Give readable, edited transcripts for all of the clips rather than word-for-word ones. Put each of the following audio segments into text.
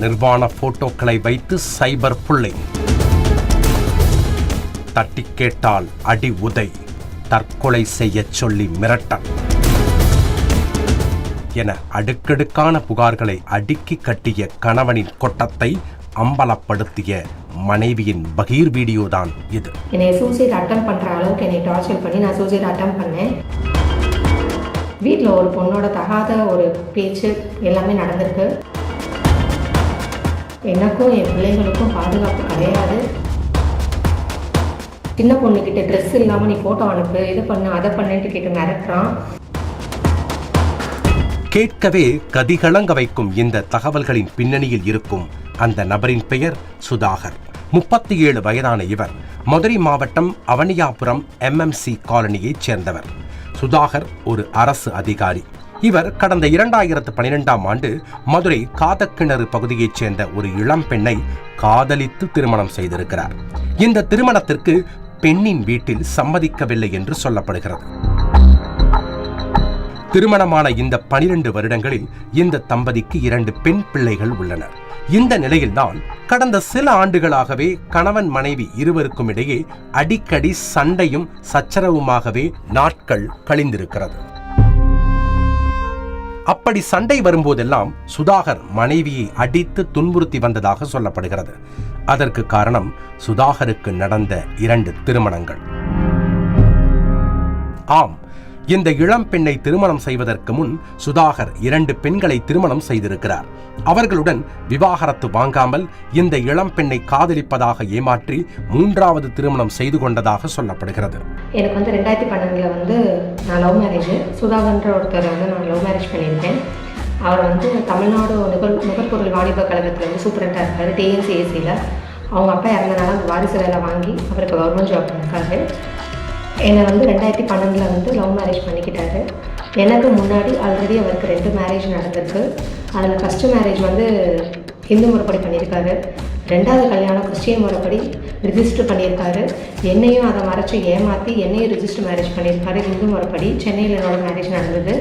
நிர்வாண போட்டோக்களை வைத்து cyber bullying, தட்டி கேட்டால் அடி உதை, தற்கொலை செய்ய சொல்லி மிரட்டல் என அடுக்கடுக்கான புகார்களை அடுக்கி கட்டிய கணவனின் கொட்டத்தை அம்பலப்படுத்திய மனைவியின் பகீர் வீடியோ தான் இது. என்னை சூசைட் அட்டம் பண்ணுற அளவுக்கு என்னை டார்ச்சர் பண்ணி நான் சூசைட் அட்டம் பண்ணேன். வீட்டில் ஒரு பொண்ணோட தகாத ஒரு பேச்சு எல்லாமே நடந்திருக்கு. எனக்கும் என் பிள்ளைங்களுக்கும் பாதுகாப்பு கிடையாது. சின்ன பொண்ணுக்கிட்ட ட்ரெஸ் இல்லாமல் நீ ஃபோட்டோ அனுப்பு, இதை பண்ணு அதை பண்ணுன்ட்டு கேட்டு மிரட்டுறான். கேட்கவே கதிகலங்க வைக்கும் இந்த தகவல்களின் பின்னணியில் இருக்கும் அந்த நபரின் பெயர் சுதாகர். 37 வயதான இவர் மதுரை மாவட்டம் அவனியாபுரம் MMC காலனியைச் சேர்ந்தவர். சுதாகர் ஒரு அரசு அதிகாரி. இவர் கடந்த 2012ஆம் ஆண்டு மதுரை காதக்கிணறு பகுதியைச் சேர்ந்த ஒரு இளம் பெண்ணை காதலித்து திருமணம் செய்திருக்கிறார். இந்த திருமணத்திற்கு பெண்ணின் வீட்டில் சம்மதிக்கவில்லை என்று சொல்லப்படுகிறது. திருமணமான இந்த 12 வருடங்களில் இந்த தம்பதிக்கு 2 பெண் பிள்ளைகள் உள்ளனர். இந்த நிலையில்தான் கடந்த சில ஆண்டுகளாகவே கணவன் மனைவி இருவருக்கும் இடையே அடிக்கடி சண்டையும் சச்சரவுமாகவே நாட்கள் கழிந்திருக்கிறது. அப்படி சண்டை வரும்போதெல்லாம் சுதாகர் மனைவியை அடித்து துன்புறுத்தி வந்ததாக சொல்லப்படுகிறது. அதற்கு காரணம் சுதாகருக்கு நடந்த 2 திருமணங்கள். ஆம், இந்த இளம் பெண்ணை திருமணம் செய்வதற்கு முன் சுதாகர் 2 பெண்களை திருமணம் செய்திருக்கிறார். அவர்களுடன் விவாகரத்து வாங்காமல் இந்த இளம் பெண்ணை காதலிப்பதாக ஏமாற்றி 3வது திருமணம் செய்து கொண்டதாக சொல்லப்படுகிறது. எனக்கு 2012 நான் லவ் மேரேஜ். சுதாகர்ன்ற ஒருத்தர் நான் லவ் மேரேஜ் பண்ணியிருக்கேன். அவர் தமிழ்நாடு நுகர்பொருள் வாணிப கழகத்தில் சூப்பரண்டாக இருக்கார், TNCACயில். அவங்க அப்பா இறந்தனால அந்த வாரிசு வேலை வாங்கி அவருக்கு கவர்மெண்ட் ஜாப் இருக்காரு. என்னை 2012 லவ் மேரேஜ் பண்ணிக்கிட்டாரு. எனக்கு முன்னாடி ஆல்ரெடி அவருக்கு 2 மேரேஜ் நடந்திருக்கு. அதில் ஃபஸ்ட்டு மேரேஜ் ஹிந்து முறைப்படி பண்ணியிருக்காரு. 2வது கல்யாணம் கிறிஸ்டியன் முறைப்படி ரிஜிஸ்டர் பண்ணியிருக்காரு. என்னையும் அதை மறைச்சி ஏமாற்றி என்னையும் ரிஜிஸ்டர் மேரேஜ் பண்ணியிருக்காரு ஹிந்து முறைப்படி. சென்னையில் என்னோட மேரேஜ் நடந்தது.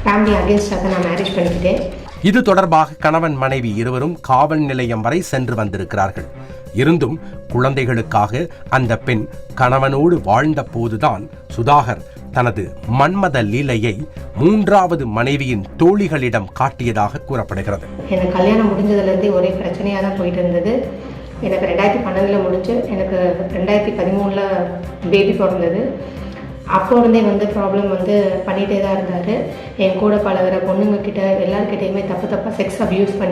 ஃபேமிலி அகேன்ஸ்டாக நான் மேரேஜ் பண்ணிக்கிட்டேன். இது தொடர்பாக கணவன் மனைவி இருவரும் காவல் நிலையம் வரை சென்று வந்திருக்கிறார்கள். இருந்தும் குழந்தைகளுக்காக அந்த பெண் கணவனோடு வாழ்ந்த போதுதான் சுதாகர் தனது மன்மத லீலையை 3வது மனைவியின் தோழிகளிடம் காட்டியதாக கூறப்படுகிறது. எனக்கு கல்யாணம் முடிஞ்சதுலேருந்தே ஒரே பிரச்சனையாக தான் போயிட்டு இருந்தது. எனக்கு 2012 முடிஞ்சு எனக்கு 2013 பேபி பிறந்தது. அப்போ இருந்தே ப்ராப்ளம் பண்ணிகிட்டே தான் இருந்தார். என் கூட பழகிற பொண்ணுங்கக்கிட்ட எல்லாருக்கிட்டையுமே தப்பாக செக்ஸ் அப்யூஸ் பண்ணி